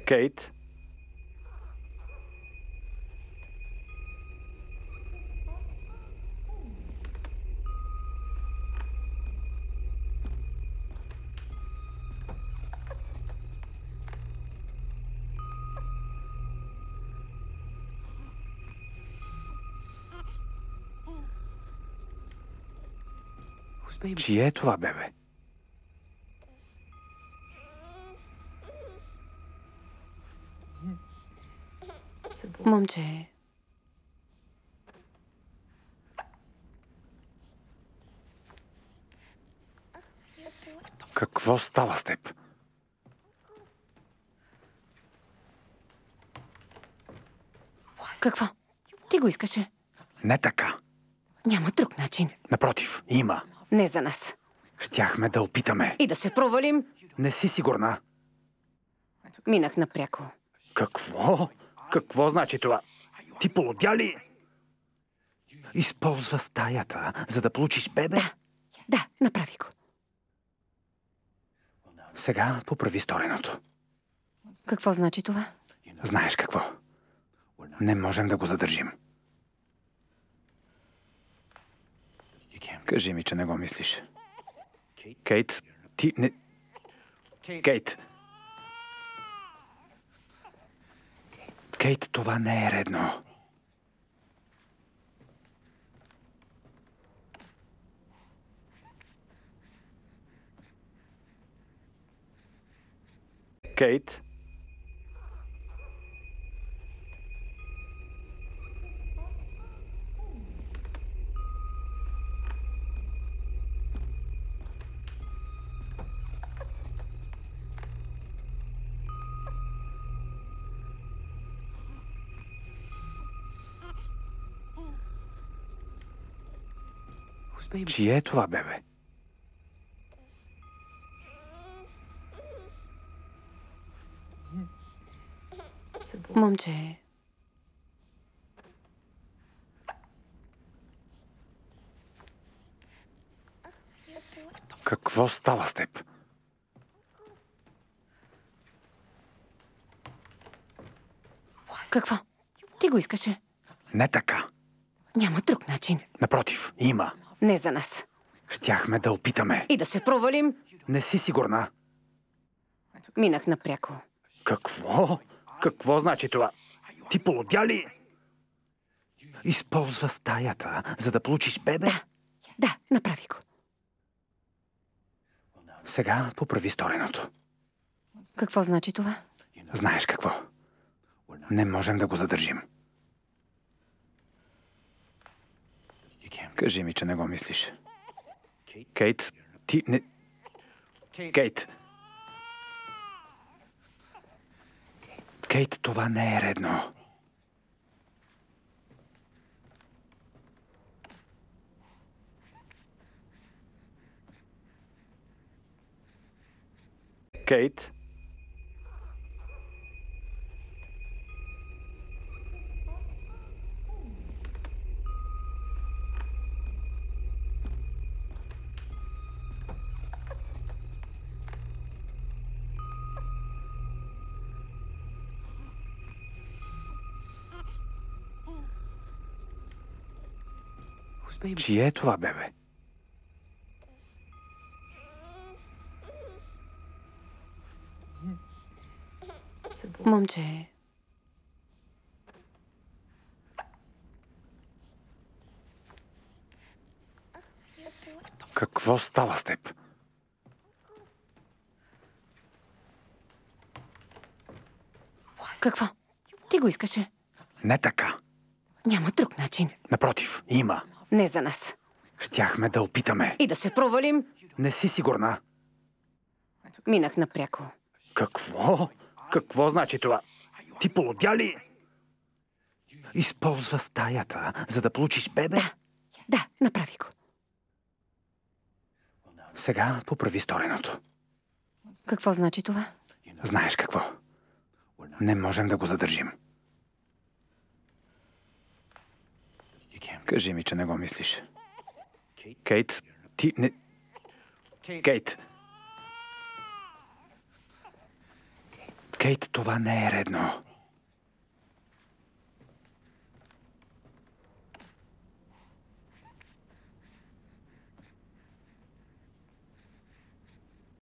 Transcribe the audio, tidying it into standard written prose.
Кейт? Чие е това бебе? Момче е. Какво става с теб? Какво? Ти го искаше? Не така. Няма друг начин. Напротив, има. Не за нас. Щяхме да опитаме. И да се провалим. Не си сигурна. Минах напряко. Какво? Какво значи това? Ти полудя ли? Използва стаята, за да получиш бебе? Да, направи го. Сега поправи стореното. Какво значи това? Знаеш какво? Не можем да го задържим. Кажи ми, че не го мислиш. Кейт, ти не... Кейт! Кейт, това не е редно. Кейт? Чие е това бебе? Момче е. Какво става с теб? Какво? Ти го искаше? Не така. Няма друг начин. Напротив, има. Не за нас. Щяхме да опитаме. И да се провалим. Не си сигурна. Минах напряко. Какво? Какво значи това? Ти полудя ли? Използва стаята, за да получиш бебе? Да, направи го. Сега поправи стореното. Какво значи това? Знаеш какво? Не можем да го задържим. Кажи ми, че не го мислиш. Кейт, ти не... Кейт! Кейт, това не е редно. Кейт? Чие е това бебе? Момче е. Какво става с теб? Какво? Ти го искаше? Не така. Няма друг начин. Напротив, има. Не за нас. Щяхме да опитаме. И да се провалим. Не си сигурна. Минах напряко. Какво? Какво значи това? Ти полудя ли? Използва стаята, за да получиш бебе? Да, направи го. Сега поправи стореното. Какво значи това? Знаеш какво? Не можем да го задържим. Кажи ми, че не го мислиш. Кейт, ти не... Кейт! Кейт, това не е редно.